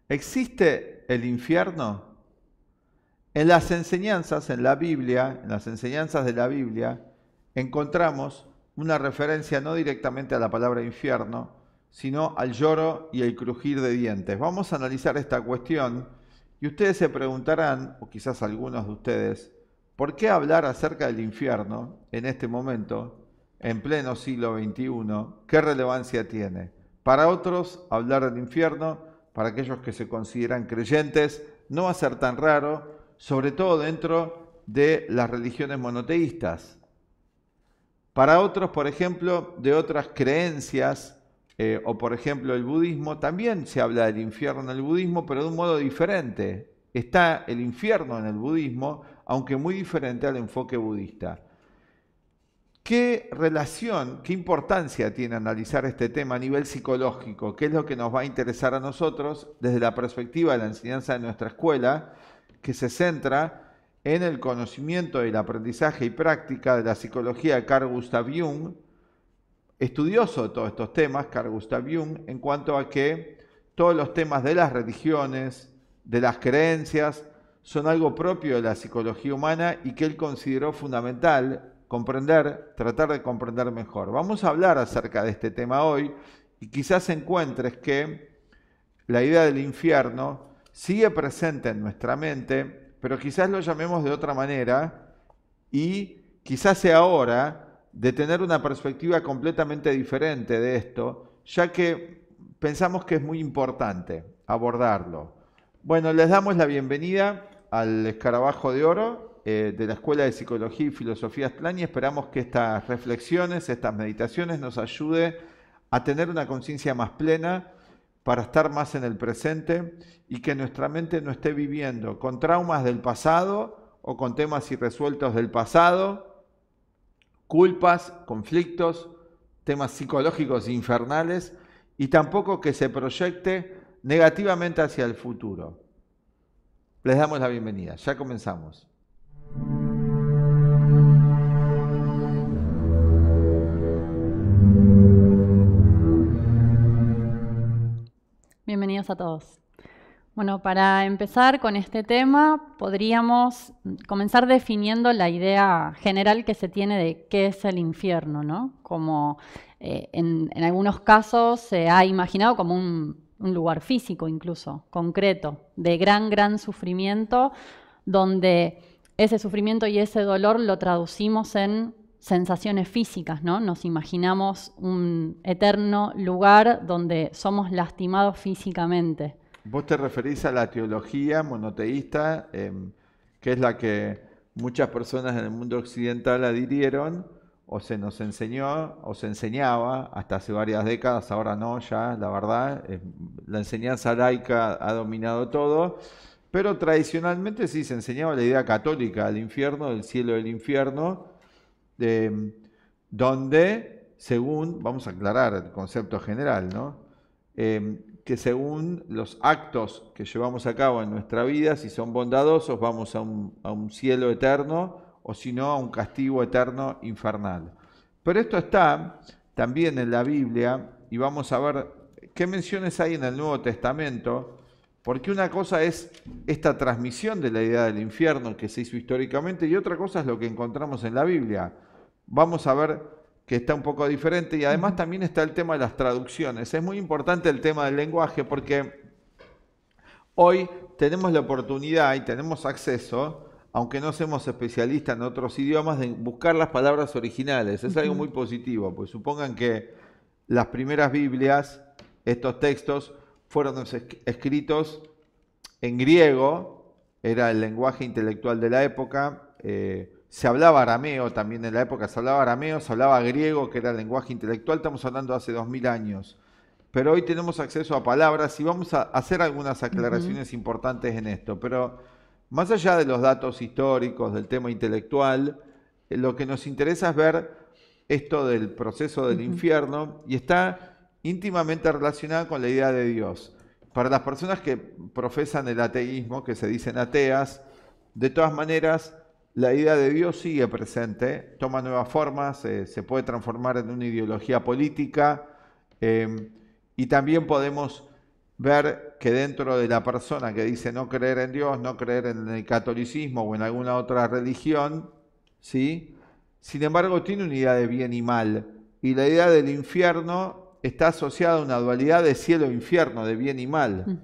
¿Existe el infierno? En las enseñanzas, en la Biblia, en las enseñanzas de la Biblia, encontramos una referencia no directamente a la palabra infierno, sino al lloro y el crujir de dientes. Vamos a analizar esta cuestión y ustedes se preguntarán, o quizás algunos de ustedes, ¿por qué hablar acerca del infierno en este momento, en pleno siglo XXI? ¿Qué relevancia tiene? Para otros, hablar del infierno, para aquellos que se consideran creyentes, no va a ser tan raro, sobre todo dentro de las religiones monoteístas. Para otros, por ejemplo, de otras creencias, o por ejemplo el budismo, también se habla del infierno en el budismo, pero de un modo diferente. Está el infierno en el budismo, aunque muy diferente al enfoque budista. ¿Qué relación, qué importancia tiene analizar este tema a nivel psicológico? ¿Qué es lo que nos va a interesar a nosotros desde la perspectiva de la enseñanza de nuestra escuela, que se centra en el conocimiento, el aprendizaje y práctica de la psicología de Carl Gustav Jung, estudioso de todos estos temas, Carl Gustav Jung, en cuanto a que todos los temas de las religiones, de las creencias, son algo propio de la psicología humana y que él consideró fundamental comprender, tratar de comprender mejor. Vamos a hablar acerca de este tema hoy y quizás encuentres que la idea del infierno sigue presente en nuestra mente, pero quizás lo llamemos de otra manera y quizás sea hora de tener una perspectiva completamente diferente de esto, ya que pensamos que es muy importante abordarlo. Bueno, les damos la bienvenida al Escarabajo de Oro de la Escuela de Psicología y Filosofía Aztlán y esperamos que estas reflexiones, estas meditaciones nos ayude a tener una conciencia más plena para estar más en el presente y que nuestra mente no esté viviendo con traumas del pasado o con temas irresueltos del pasado, culpas, conflictos, temas psicológicos infernales y tampoco que se proyecte negativamente hacia el futuro. Les damos la bienvenida, ya comenzamos. Bienvenidos a todos. Bueno, para empezar con este tema, podríamos comenzar definiendo la idea general que se tiene de qué es el infierno, ¿no? Como en algunos casos se ha imaginado como un lugar físico incluso, concreto, de gran sufrimiento, donde ese sufrimiento y ese dolor lo traducimos en sensaciones físicas, ¿no? Nos imaginamos un eterno lugar donde somos lastimados físicamente. Vos te referís a la teología monoteísta, que es la que muchas personas en el mundo occidental adhirieron, o se nos enseñó, o se enseñaba hasta hace varias décadas, ahora no, ya, la verdad, la enseñanza laica ha dominado todo, pero tradicionalmente sí se enseñaba la idea católica del infierno, del cielo del infierno, donde, según, vamos a aclarar el concepto general, ¿no? Que según los actos que llevamos a cabo en nuestra vida, si son bondadosos, vamos a un cielo eterno, o si no, a un castigo eterno infernal. Pero esto está también en la Biblia, y vamos a ver qué menciones hay en el Nuevo Testamento, porque una cosa es esta transmisión de la idea del infierno que se hizo históricamente, y otra cosa es lo que encontramos en la Biblia. Vamos a ver que está un poco diferente y además también está el tema de las traducciones. Es muy importante el tema del lenguaje porque hoy tenemos la oportunidad y tenemos acceso, aunque no seamos especialistas en otros idiomas, de buscar las palabras originales. Es algo muy positivo, pues supongan que las primeras Biblias, estos textos, fueron escritos en griego, era el lenguaje intelectual de la época, se hablaba arameo también en la época, se hablaba arameo, se hablaba griego, que era el lenguaje intelectual, estamos hablando de hace 2000 años. Pero hoy tenemos acceso a palabras y vamos a hacer algunas aclaraciones importantes en esto. Pero más allá de los datos históricos, del tema intelectual, lo que nos interesa es ver esto del proceso del infierno y está íntimamente relacionado con la idea de Dios. Para las personas que profesan el ateísmo, que se dicen ateas, de todas maneras, la idea de Dios sigue presente, toma nuevas formas, se puede transformar en una ideología política y también podemos ver que dentro de la persona que dice no creer en Dios, no creer en el catolicismo o en alguna otra religión, ¿sí? Sin embargo, tiene una idea de bien y mal. Y la idea del infierno está asociada a una dualidad de cielo e infierno, de bien y mal.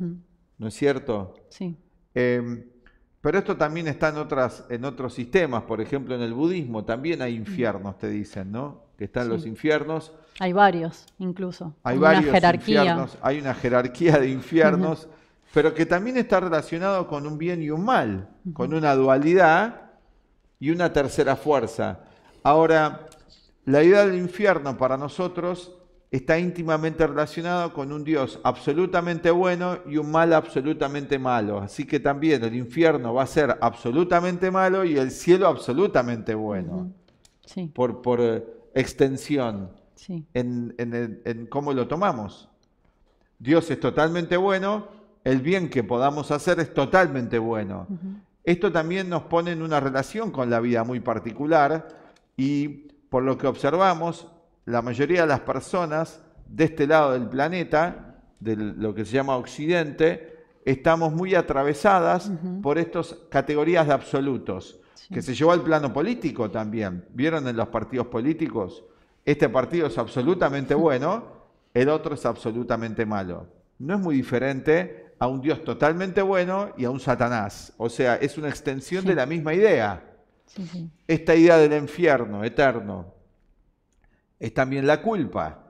¿No es cierto? Sí. Pero esto también está en otros sistemas. Por ejemplo, en el budismo también hay infiernos, te dicen, ¿no? Que están los infiernos. Hay varios, incluso. Hay como varios una jerarquía. infiernos, hay una jerarquía de infiernos, pero que también está relacionado con un bien y un mal, con una dualidad y una tercera fuerza. Ahora, la idea del infierno para nosotros está íntimamente relacionado con un Dios absolutamente bueno y un mal absolutamente malo. Así que también el infierno va a ser absolutamente malo y el cielo absolutamente bueno. Sí. Por extensión. Sí. En cómo lo tomamos. Dios es totalmente bueno, el bien que podamos hacer es totalmente bueno. Esto también nos pone en una relación con la vida muy particular y por lo que observamos, la mayoría de las personas de este lado del planeta, de lo que se llama Occidente, estamos muy atravesadas por estas categorías de absolutos, que se llevó al plano político también. ¿Vieron en los partidos políticos? Este partido es absolutamente bueno, el otro es absolutamente malo. No es muy diferente a un Dios totalmente bueno y a un Satanás. O sea, es una extensión de la misma idea. Esta idea del infierno eterno es también la culpa.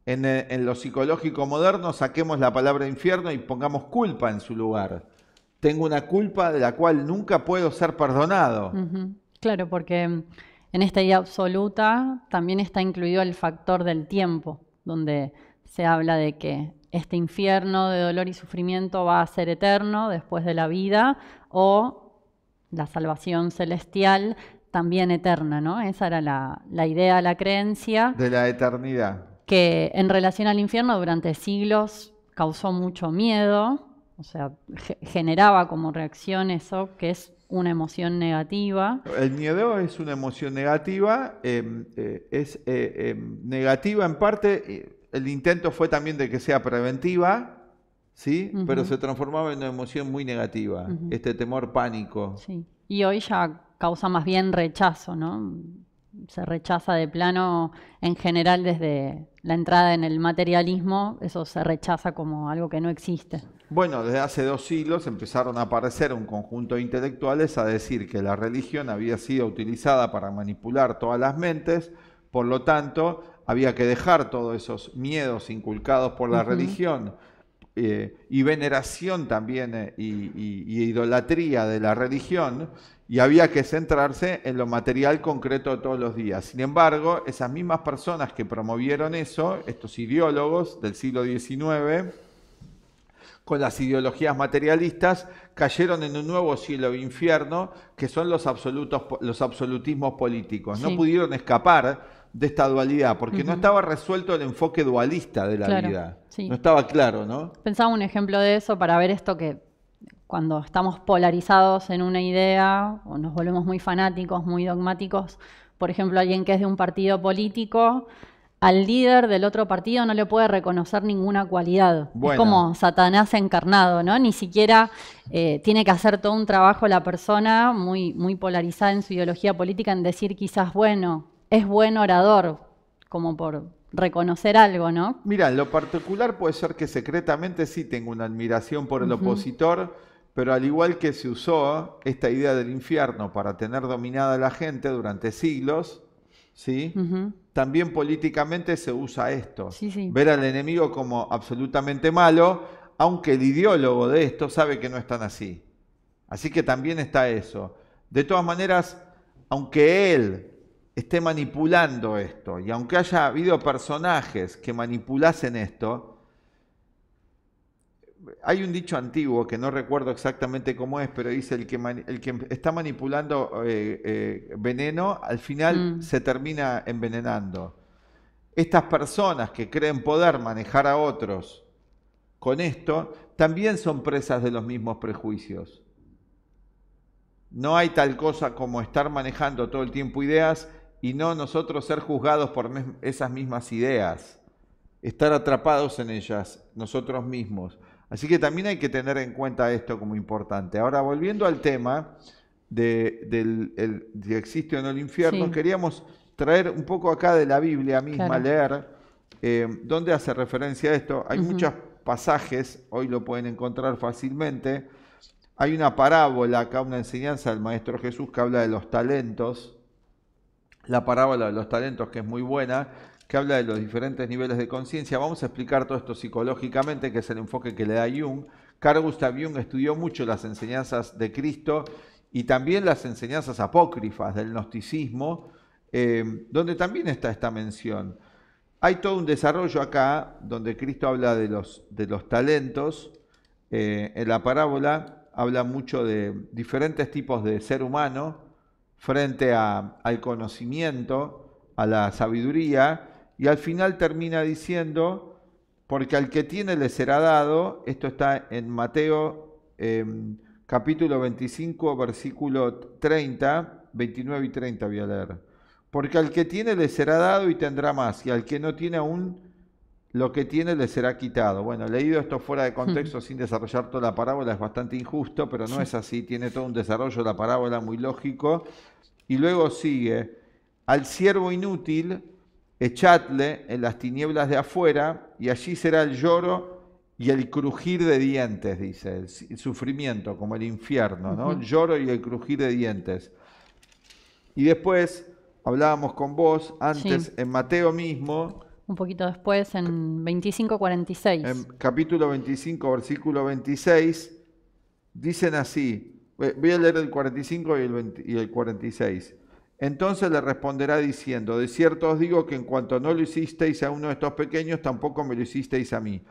En lo psicológico moderno saquemos la palabra infierno y pongamos culpa en su lugar. Tengo una culpa de la cual nunca puedo ser perdonado. Claro, porque en esta idea absoluta también está incluido el factor del tiempo, donde se habla de que este infierno de dolor y sufrimiento va a ser eterno después de la vida, o la salvación celestial también eterna, ¿no? Esa era la idea, la creencia. De la eternidad. Que en relación al infierno durante siglos causó mucho miedo, o sea, generaba como reacción eso, que es una emoción negativa. El miedo es una emoción negativa, negativa en parte, el intento fue también de que sea preventiva, ¿sí? Pero se transformaba en una emoción muy negativa, este temor, pánico. Sí. Y hoy ya causa más bien rechazo, ¿no? Se rechaza de plano, en general, desde la entrada en el materialismo, eso se rechaza como algo que no existe. Bueno, desde hace 2 siglos empezaron a aparecer un conjunto de intelectuales a decir que la religión había sido utilizada para manipular todas las mentes, por lo tanto, había que dejar todos esos miedos inculcados por la religión y veneración también y idolatría de la religión, y había que centrarse en lo material concreto de todos los días. Sin embargo, esas mismas personas que promovieron eso, estos ideólogos del siglo XIX, con las ideologías materialistas, cayeron en un nuevo cielo e infierno, que son los absolutismos políticos. No pudieron escapar de esta dualidad, porque no estaba resuelto el enfoque dualista de la vida. No estaba claro, ¿no? Pensaba un ejemplo de eso para ver esto, que cuando estamos polarizados en una idea o nos volvemos muy fanáticos, muy dogmáticos, por ejemplo, alguien que es de un partido político, al líder del otro partido no le puede reconocer ninguna cualidad. Bueno. Es como Satanás encarnado, ¿no? Ni siquiera tiene que hacer todo un trabajo la persona muy, muy polarizada en su ideología política en decir quizás, bueno, es buen orador, como por reconocer algo, ¿no? Mira, en lo particular puede ser que secretamente sí tengo una admiración por el opositor, pero al igual que se usó esta idea del infierno para tener dominada a la gente durante siglos, ¿sí? También políticamente se usa esto. Ver al enemigo como absolutamente malo, aunque el ideólogo de esto sabe que no es tan así. Así que también está eso. De todas maneras, aunque él esté manipulando esto, y aunque haya habido personajes que manipulasen esto, hay un dicho antiguo que no recuerdo exactamente cómo es, pero dice el que está manipulando veneno, al final se termina envenenando. Estas personas que creen poder manejar a otros con esto, también son presas de los mismos prejuicios. No hay tal cosa como estar manejando todo el tiempo ideas y no nosotros ser juzgados por esas mismas ideas, estar atrapados en ellas nosotros mismos. Así que también hay que tener en cuenta esto como importante. Ahora, volviendo al tema de si existe o no el infierno, Sí. queríamos traer un poco acá de la Biblia misma, Claro. leer dónde hace referencia a esto. Hay Ujú. muchos pasajes, hoy lo pueden encontrar fácilmente. Hay una parábola acá, una enseñanza del Maestro Jesús que habla de los talentos. La parábola de los talentos, que es muy buena, que habla de los diferentes niveles de conciencia. Vamos a explicar todo esto psicológicamente, que es el enfoque que le da Jung. Carl Gustav Jung estudió mucho las enseñanzas de Cristo y también las enseñanzas apócrifas del gnosticismo, donde también está esta mención. Hay todo un desarrollo acá, donde Cristo habla de los talentos. En la parábola habla mucho de diferentes tipos de ser humano frente al conocimiento, a la sabiduría, y al final termina diciendo, porque al que tiene le será dado. Esto está en Mateo capítulo 25, versículo 30, 29 y 30 voy a leer. Porque al que tiene le será dado y tendrá más, y al que no tiene aún, lo que tiene le será quitado. Bueno, leído esto fuera de contexto, sin desarrollar toda la parábola, es bastante injusto, pero no es así, tiene todo un desarrollo de la parábola muy lógico. Y luego sigue, al siervo inútil, echadle en las tinieblas de afuera, y allí será el lloro y el crujir de dientes, dice, el sufrimiento, como el infierno, ¿no? El lloro y el crujir de dientes. Y después, hablábamos con vos antes, Sí. en Mateo mismo, Un poquito después, en 25:46. en capítulo 25, versículo 26, dicen así, voy a leer el 45 y el 46. Entonces le responderá diciendo, de cierto os digo que en cuanto no lo hicisteis a uno de estos pequeños, tampoco me lo hicisteis a mí.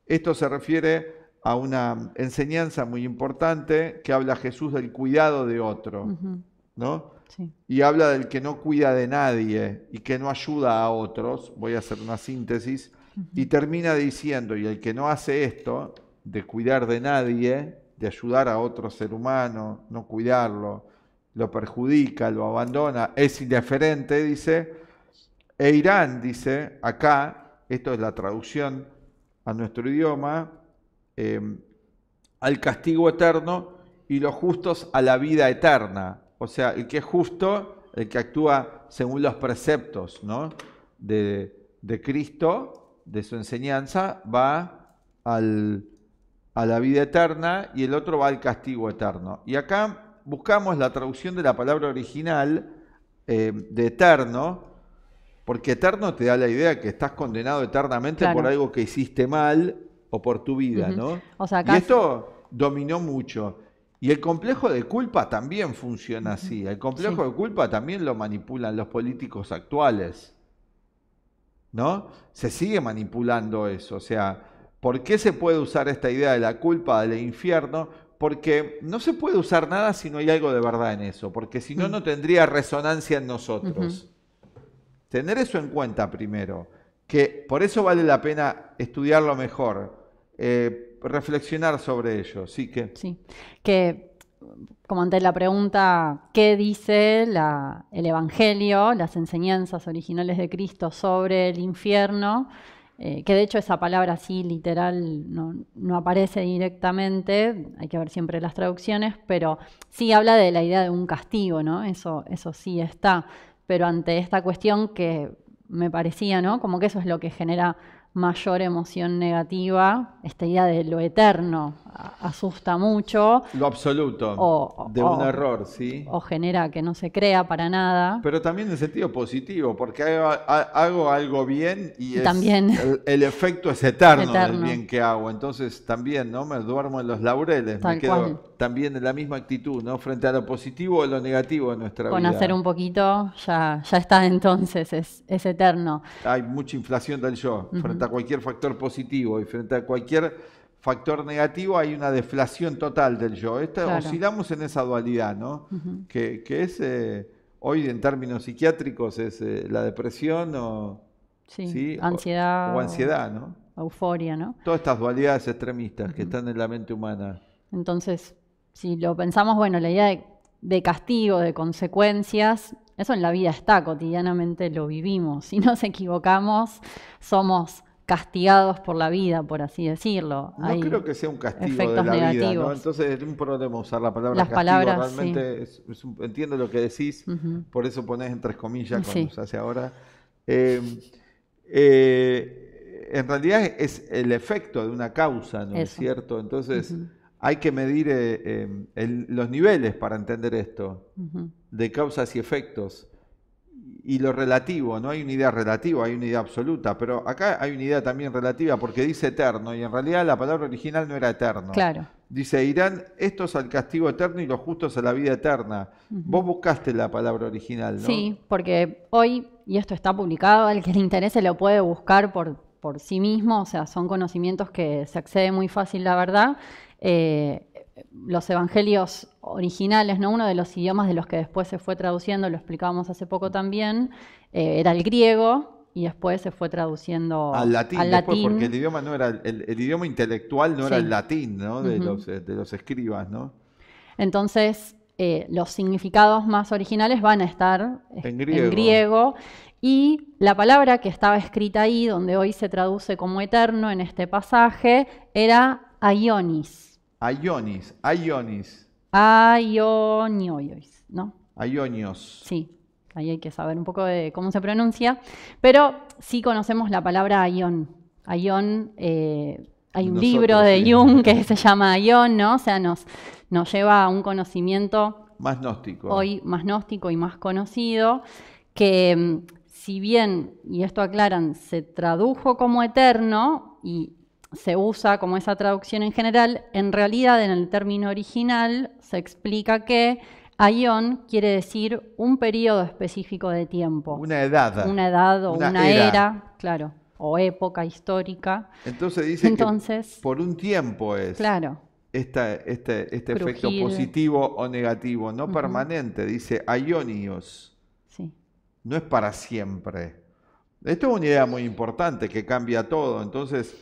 Esto se refiere a una enseñanza muy importante que habla Jesús del cuidado de otro, Ujú. ¿no? Sí. Y habla del que no cuida de nadie y que no ayuda a otros. Voy a hacer una síntesis. Y termina diciendo, y el que no hace esto, de cuidar de nadie, de ayudar a otro ser humano, no cuidarlo, lo perjudica, lo abandona, es indiferente, dice, e irán, dice, acá, esto es la traducción a nuestro idioma, al castigo eterno y los justos a la vida eterna. O sea, el que es justo, el que actúa según los preceptos, ¿no?, de Cristo, de su enseñanza, va a la vida eterna, y el otro va al castigo eterno. Y acá buscamos la traducción de la palabra original de eterno, porque eterno te da la idea que estás condenado eternamente por Claro. algo que hiciste mal o por tu vida, Ujú. ¿no? O sea, Y acá esto dominó mucho. Y el complejo de culpa también funciona así. El complejo sí. de culpa también lo manipulan los políticos actuales, ¿no? Se sigue manipulando eso. O sea, ¿por qué se puede usar esta idea de la culpa, del infierno? Porque no se puede usar nada si no hay algo de verdad en eso, porque si no, no tendría resonancia en nosotros. Tener eso en cuenta primero, que por eso vale la pena estudiarlo mejor, reflexionar sobre ello. Sí que... Sí. Que, como ante la pregunta, ¿qué dice el Evangelio, las enseñanzas originales de Cristo sobre el infierno? Que de hecho esa palabra así literal no aparece directamente, hay que ver siempre las traducciones, pero sí habla de la idea de un castigo, ¿no? Eso sí está. Pero ante esta cuestión que me parecía, ¿no?, como que eso es lo que genera mayor emoción negativa, esta idea de lo eterno asusta mucho. Lo absoluto O, de un error, ¿sí? O genera que no se crea para nada. Pero también en sentido positivo, porque hago algo bien y también el efecto es eterno del eterno. bien que hago. Entonces también, ¿no?, me duermo en los laureles, Tal me quedo cual. también en la misma actitud, ¿no?, frente a lo positivo o lo negativo de nuestra Con vida. hacer un poquito ya está, entonces es eterno. Hay mucha inflación del yo. Frente a cualquier factor positivo y frente a cualquier factor negativo hay una deflación total del yo. Claro. Oscilamos en esa dualidad, ¿no? Que es, hoy en términos psiquiátricos, es la depresión o... Sí, ansiedad. O ansiedad, ¿no? Euforia, ¿no? Todas estas dualidades extremistas que están en la mente humana. Entonces, si lo pensamos, bueno, la idea de castigo, de consecuencias, eso en la vida está, cotidianamente lo vivimos. Si nos equivocamos, somos castigados por la vida, por así decirlo. No Hay creo que sea un castigo de efectos la vida, ¿no? negativos. Entonces es un problema usar la palabra Las castigo. palabras, sí. Realmente entiendo lo que decís, Ujú. por eso ponés entre comillas cuando Sí, se hace ahora. Eh, en realidad es el efecto de una causa, ¿no es eso. cierto? Entonces Ujú, hay que medir los niveles para entender esto, ujú. de causas y efectos. Y lo relativo, no hay una idea relativa, hay una idea absoluta, pero acá hay una idea también relativa porque dice eterno y en realidad la palabra original no era eterno. Claro. Dice, irán estos al castigo eterno y los justos a la vida eterna. Vos Ujú. buscaste la palabra original, ¿no? Sí, porque hoy, y esto está publicado, al que le interese lo puede buscar por sí mismo, o sea, son conocimientos que se accede muy fácil, la verdad. Eh, los evangelios originales, ¿no? Uno de los idiomas de los que después se fue traduciendo, lo explicábamos hace poco también, era el griego y después se fue traduciendo Al latín al después, porque el latín. idioma no era, el idioma intelectual no era el Sí. latín, ¿no? Ujú. De los escribas, ¿no? Entonces, los significados más originales van a estar En en griego. griego y la palabra que estaba escrita ahí, donde hoy se traduce como eterno en este pasaje, era aionis. Aionis, aionis, Aionios, ¿no? aionios. Sí, ahí hay que saber un poco de cómo se pronuncia, pero sí conocemos la palabra aion. Aion, hay un libro Nosotros, de sí. Jung que se llama Aion, ¿no? O sea, nos lleva a un conocimiento Más gnóstico. hoy más gnóstico y más conocido, que si bien, y esto aclaran, se tradujo como eterno y se usa como esa traducción en general, en realidad en el término original se explica que aion quiere decir un periodo específico de tiempo. Una edad. Una edad o una una era, claro, o época histórica. Entonces dice Entonces, que por un tiempo es claro, este efecto crujir, positivo o negativo, no ujú, permanente, dice aionios, sí. no es para siempre. Esto es una idea muy importante que cambia todo, entonces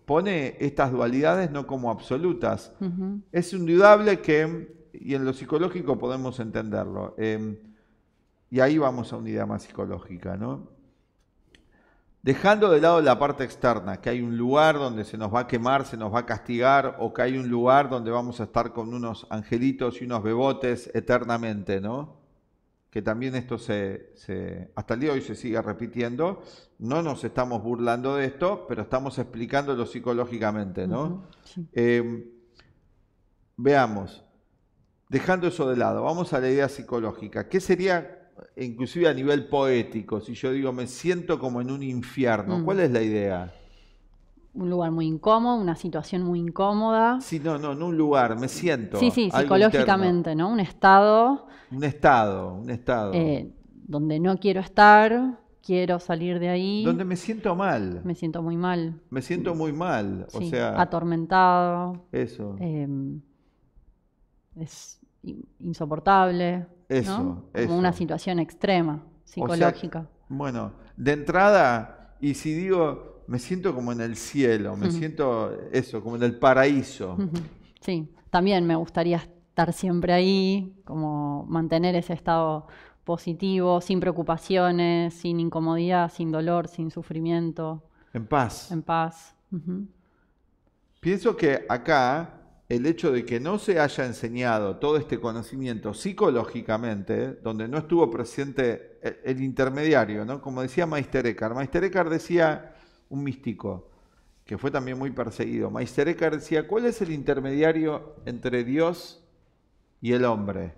pone estas dualidades no como absolutas. Ujú. Es indudable que, y en lo psicológico podemos entenderlo, y ahí vamos a una idea más psicológica, ¿no? Dejando de lado la parte externa, que hay un lugar donde se nos va a quemar, se nos va a castigar, o que hay un lugar donde vamos a estar con unos angelitos y unos bebotes eternamente, ¿no? Que también esto hasta el día de hoy se sigue repitiendo. No nos estamos burlando de esto, pero estamos explicándolo psicológicamente, ¿no? Ujú, sí. Veamos, dejando eso de lado, vamos a la idea psicológica. ¿Qué sería, inclusive a nivel poético, si yo digo me siento como en un infierno? ¿Cuál es la idea? Un lugar muy incómodo, una situación muy incómoda. Sí, no un lugar, me siento, Sí, sí, algo interno. psicológicamente, ¿no? Un estado Un estado. donde no quiero estar, quiero salir de ahí, Donde me siento mal, me siento muy mal. me siento muy mal, o Sí, sea, atormentado, eso, es insoportable, ¿no? Como una eso. situación extrema, O sea, psicológica. bueno, de entrada, y si digo, me siento como en el cielo, me Ujú. siento eso, como en el paraíso. Ujú. Sí, también me gustaría estar siempre ahí, como mantener ese estado positivo, sin preocupaciones, sin incomodidad, sin dolor, sin sufrimiento, En paz. en paz. Ujú. Pienso que acá el hecho de que no se haya enseñado todo este conocimiento psicológicamente, donde no estuvo presente el intermediario, ¿no? Como decía Meister Eckhart. Meister Eckhart decía, un místico, que fue también muy perseguido. Meister Eckhart decía, ¿cuál es el intermediario entre Dios y el hombre?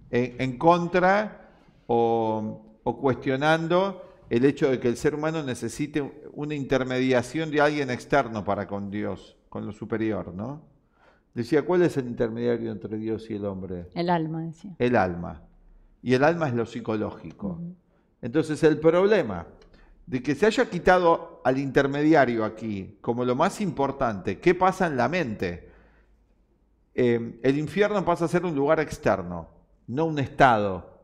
En contra o cuestionando el hecho de que el ser humano necesite una intermediación de alguien externo para con Dios, con lo superior, ¿no? Decía, ¿cuál es el intermediario entre Dios y el hombre? El alma, decía. El alma. Y el alma es lo psicológico. Ujú. Entonces el problema de que se haya quitado al intermediario aquí como lo más importante, ¿qué pasa en la mente? El infierno pasa a ser un lugar externo, no un estado.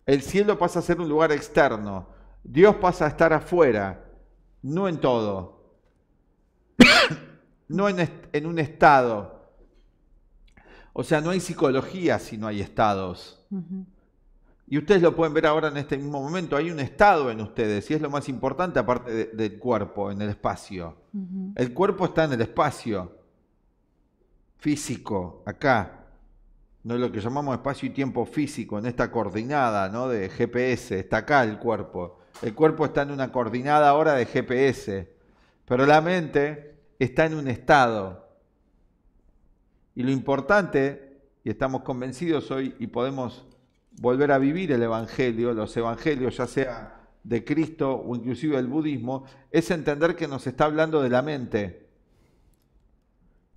El cielo pasa a ser un lugar externo. Dios pasa a estar afuera, no en todo, no en un estado. O sea, no hay psicología si no hay estados. Ujú. Y ustedes lo pueden ver ahora en este mismo momento. Hay un estado en ustedes y es lo más importante aparte del cuerpo, en el espacio. El cuerpo está en el espacio físico, acá. No es lo que llamamos espacio y tiempo físico, en esta coordenada, ¿no? De GPS. Está acá el cuerpo. El cuerpo está en una coordenada ahora de GPS. Pero la mente está en un estado. Y lo importante, y estamos convencidos hoy y podemos volver a vivir el Evangelio, los Evangelios, ya sea de Cristo o inclusive del budismo, es entender que nos está hablando de la mente.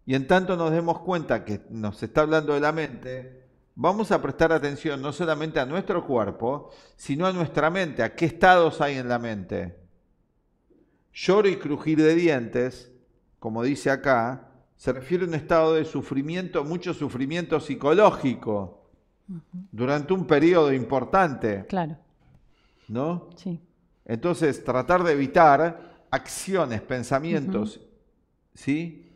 Y en tanto nos demos cuenta que nos está hablando de la mente, vamos a prestar atención no solamente a nuestro cuerpo, sino a nuestra mente, a qué estados hay en la mente. Lloro y crujir de dientes, como dice acá, se refiere a un estado de sufrimiento, mucho sufrimiento psicológico, durante un periodo importante. Claro. ¿No? Sí. Entonces, tratar de evitar acciones, pensamientos, ¿sí?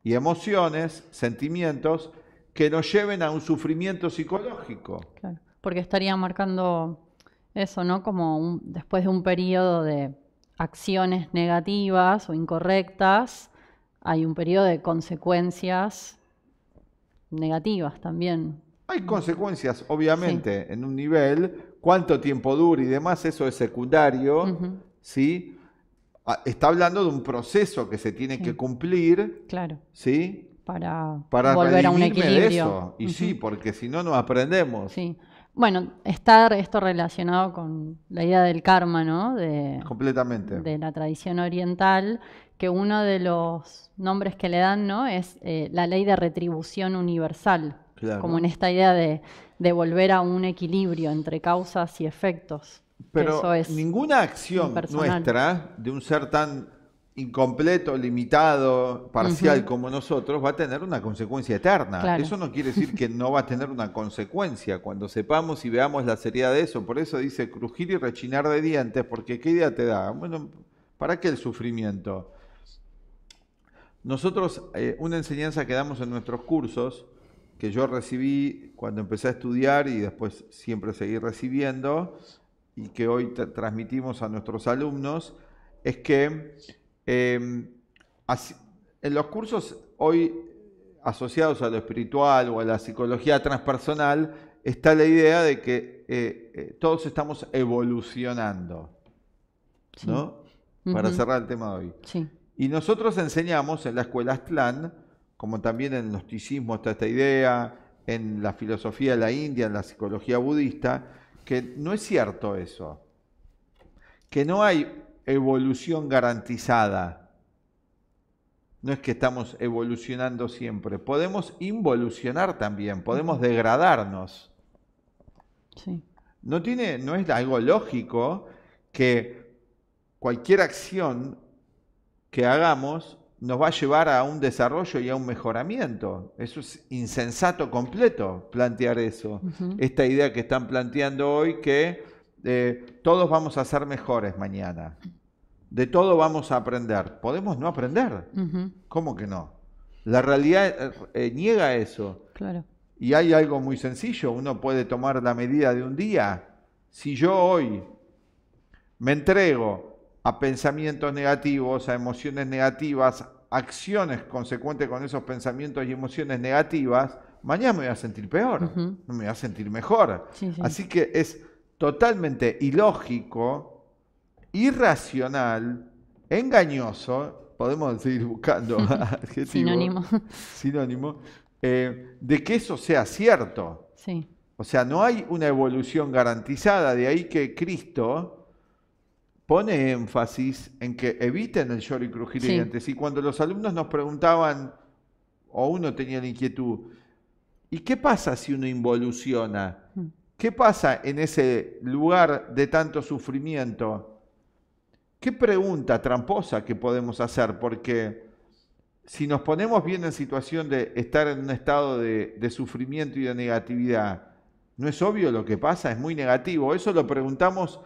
Y emociones, sentimientos que nos lleven a un sufrimiento psicológico. Claro. Porque estaría marcando eso, ¿no? Como después de un periodo de acciones negativas o incorrectas, hay un periodo de consecuencias negativas también. Hay consecuencias, obviamente, en un nivel, cuánto tiempo dura y demás, eso es secundario, ¿sí? Está hablando de un proceso que se tiene que cumplir, claro, ¿sí? Para volver a un equilibrio. De eso. Y sí, porque si no, no aprendemos. Sí. Bueno, está esto relacionado con la idea del karma, ¿no? Completamente. De la tradición oriental, que uno de los nombres que le dan, ¿no? Es la ley de retribución universal. Claro. Como en esta idea de volver a un equilibrio entre causas y efectos. Pero eso es ninguna acción nuestra, de un ser tan incompleto, limitado, parcial como nosotros, va a tener una consecuencia eterna. Claro. Eso no quiere decir que no va a tener una consecuencia. Cuando sepamos y veamos la seriedad de eso, por eso dice crujir y rechinar de dientes, porque ¿qué idea te da? Bueno, ¿para qué el sufrimiento? Nosotros, una enseñanza que damos en nuestros cursos, que yo recibí cuando empecé a estudiar y después siempre seguí recibiendo, y que hoy transmitimos a nuestros alumnos, es que en los cursos hoy asociados a lo espiritual o a la psicología transpersonal está la idea de que todos estamos evolucionando, ¿no? Sí. Para cerrar el tema de hoy. Sí. Y nosotros enseñamos en la escuela Aztlán, como también en el gnosticismo está esta idea, en la filosofía de la India, en la psicología budista, que no es cierto eso, que no hay evolución garantizada. No es que estamos evolucionando siempre, podemos involucionar también, podemos degradarnos. Sí. No es algo lógico que cualquier acción que hagamos nos va a llevar a un desarrollo y a un mejoramiento. Eso es insensato completo plantear eso. Esta idea que están planteando hoy que todos vamos a ser mejores mañana. De todo vamos a aprender. ¿Podemos no aprender? ¿Cómo que no? La realidad niega eso. Claro. Y hay algo muy sencillo. Uno puede tomar la medida de un día. Si yo hoy me entrego a pensamientos negativos, a emociones negativas, acciones consecuentes con esos pensamientos y emociones negativas, mañana me voy a sentir peor, no me voy a sentir mejor. Sí, sí. Así que es totalmente ilógico, irracional, engañoso, podemos seguir buscando adjetivos, sinónimo, de que eso sea cierto. Sí. O sea, no hay una evolución garantizada, de ahí que Cristo pone énfasis en que eviten el lloro y crujir de dientes. Y cuando los alumnos nos preguntaban, o uno tenía la inquietud, ¿y qué pasa si uno involuciona? ¿Qué pasa en ese lugar de tanto sufrimiento? ¿Qué pregunta tramposa que podemos hacer? Porque si nos ponemos bien en situación de estar en un estado de sufrimiento y de negatividad, ¿no es obvio lo que pasa? Es muy negativo. Eso lo preguntamos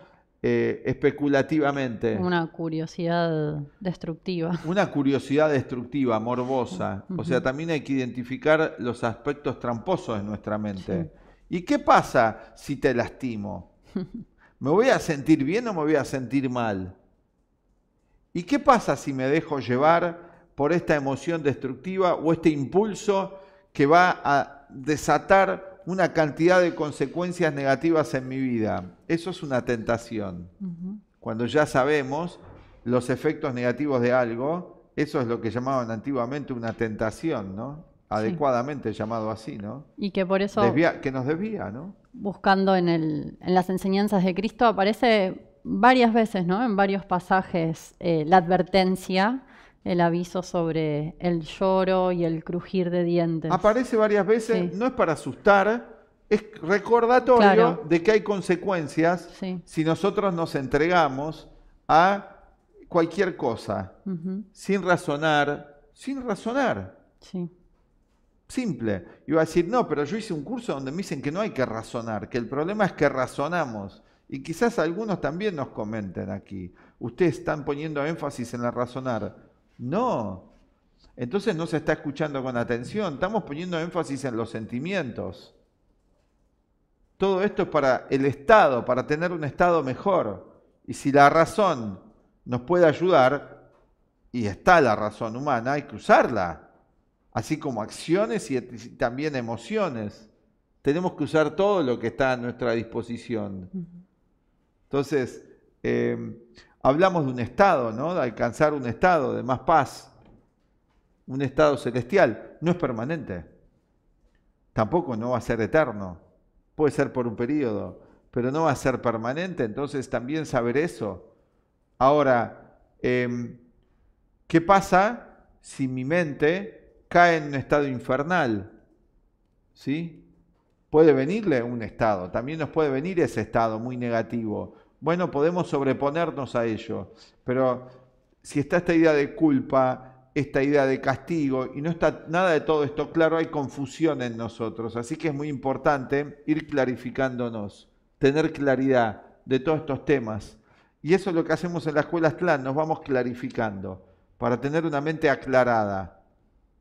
especulativamente. Una curiosidad destructiva. Una curiosidad destructiva, morbosa. O sea, también hay que identificar los aspectos tramposos de nuestra mente. ¿Y qué pasa si te lastimo? ¿Me voy a sentir bien o me voy a sentir mal? ¿Y qué pasa si me dejo llevar por esta emoción destructiva o este impulso que va a desatar una cantidad de consecuencias negativas en mi vida? Eso es una tentación. Cuando ya sabemos los efectos negativos de algo, eso es lo que llamaban antiguamente una tentación, ¿no? Adecuadamente llamado así, ¿no? Y que por eso... que nos desvía, ¿no? Buscando en las enseñanzas de Cristo aparece varias veces, ¿no? En varios pasajes la advertencia, el aviso sobre el lloro y el crujir de dientes. Aparece varias veces, no es para asustar, es recordatorio de que hay consecuencias si nosotros nos entregamos a cualquier cosa, sin razonar. Sí. Simple. Iba a decir, no, pero yo hice un curso donde me dicen que no hay que razonar, que el problema es que razonamos. Y quizás algunos también nos comenten aquí, ustedes están poniendo énfasis en el razonar. No, entonces no se está escuchando con atención, estamos poniendo énfasis en los sentimientos. Todo esto es para el estado, para tener un estado mejor. Y si la razón nos puede ayudar, y está la razón humana, hay que usarla. Así como acciones y también emociones. Tenemos que usar todo lo que está a nuestra disposición. Entonces, hablamos de un estado, ¿no? De alcanzar un estado de más paz, un estado celestial. No es permanente. Tampoco no va a ser eterno. Puede ser por un periodo, pero no va a ser permanente. Entonces, también saber eso. Ahora, ¿qué pasa si mi mente cae en un estado infernal? ¿Sí? Puede venirle un estado, también nos puede venir ese estado muy negativo. Bueno, podemos sobreponernos a ello, pero si está esta idea de culpa, esta idea de castigo, y no está nada de todo esto claro, hay confusión en nosotros. Así que es muy importante ir clarificándonos, tener claridad de todos estos temas. Y eso es lo que hacemos en la Escuela Aztlán, nos vamos clarificando, para tener una mente aclarada.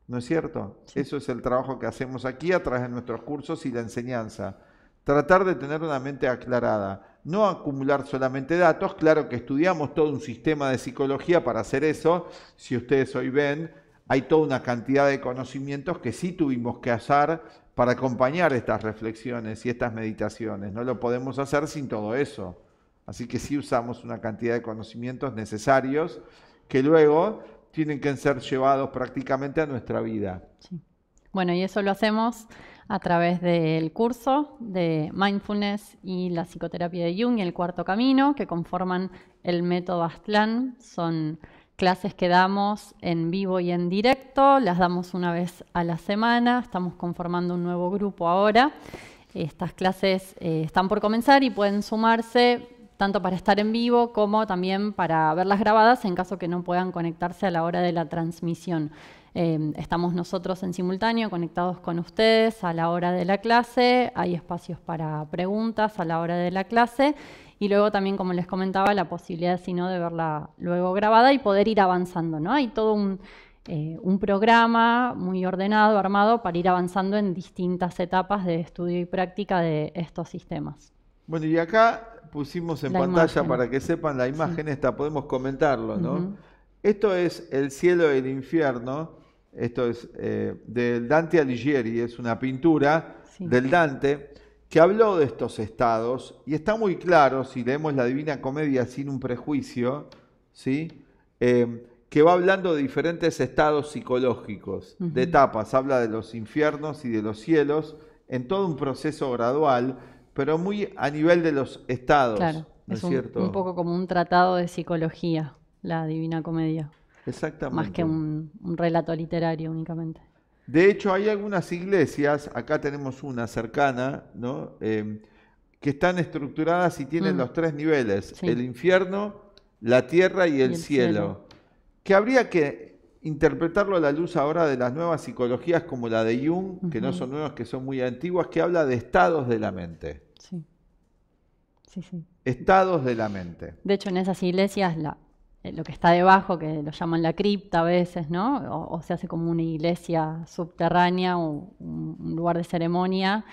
¿No es cierto? Sí. Eso es el trabajo que hacemos aquí a través de nuestros cursos y la enseñanza. Tratar de tener una mente aclarada. No acumular solamente datos. Claro que estudiamos todo un sistema de psicología para hacer eso. Si ustedes hoy ven, hay toda una cantidad de conocimientos que sí tuvimos que hacer para acompañar estas reflexiones y estas meditaciones. No lo podemos hacer sin todo eso. Así que sí usamos una cantidad de conocimientos necesarios que luego tienen que ser llevados prácticamente a nuestra vida. Sí. Bueno, y eso lo hacemos a través del curso de Mindfulness y la psicoterapia de Jung y el cuarto camino, que conforman el método Aztlán. Son clases que damos en vivo y en directo, las damos una vez a la semana, estamos conformando un nuevo grupo ahora. Estas clases están por comenzar y pueden sumarse tanto para estar en vivo como también para verlas grabadas en caso que no puedan conectarse a la hora de la transmisión. Estamos nosotros en simultáneo conectados con ustedes a la hora de la clase, hay espacios para preguntas a la hora de la clase y luego también, como les comentaba, la posibilidad, si no, de verla luego grabada y poder ir avanzando, ¿no? Hay todo un programa muy ordenado, armado, para ir avanzando en distintas etapas de estudio y práctica de estos sistemas. Bueno, y acá pusimos en pantalla para que sepan la imagen esta, podemos comentarlo, ¿no? Esto es el cielo y el infierno, esto es del Dante Alighieri, es una pintura del Dante que habló de estos estados y está muy claro, si leemos la Divina Comedia sin un prejuicio, ¿sí? Que va hablando de diferentes estados psicológicos, de etapas, habla de los infiernos y de los cielos en todo un proceso gradual, pero muy a nivel de los estados. Claro, ¿no es cierto? Un poco como un tratado de psicología, la Divina Comedia. Exactamente. Más que un relato literario únicamente. De hecho, hay algunas iglesias, acá tenemos una cercana, ¿no? Que están estructuradas y tienen los tres niveles, el infierno, la tierra y el cielo. Que habría que interpretarlo a la luz ahora de las nuevas psicologías como la de Jung, que no son nuevas, que son muy antiguas, que habla de estados de la mente. Sí. Estados de la mente. De hecho, en esas iglesias lo que está debajo, que lo llaman la cripta a veces, ¿no? O se hace como una iglesia subterránea o un lugar de ceremonia,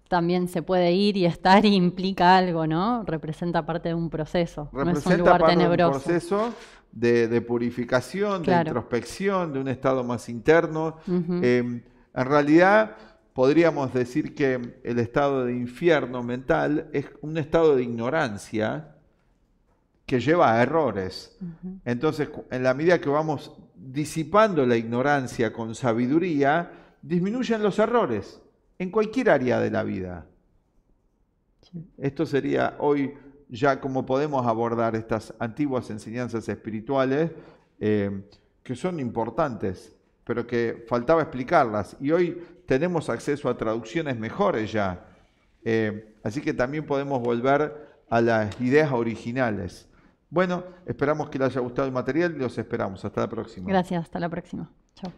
también se puede ir y estar y implica algo, ¿no? Representa parte de un proceso, no es un Representa lugar parte de un tenebroso. proceso de purificación, de Claro. introspección, de un estado más interno. Ujú. En realidad, podríamos decir que el estado de infierno mental es un estado de ignorancia que lleva a errores. Ujú. Entonces, en la medida que vamos disipando la ignorancia con sabiduría, disminuyen los errores en cualquier área de la vida. Sí. Esto sería hoy ya como podemos abordar estas antiguas enseñanzas espirituales que son importantes, pero que faltaba explicarlas. Y hoy tenemos acceso a traducciones mejores ya. Así que también podemos volver a las ideas originales. Bueno, esperamos que les haya gustado el material y los esperamos. Hasta la próxima. Gracias, hasta la próxima. Chao.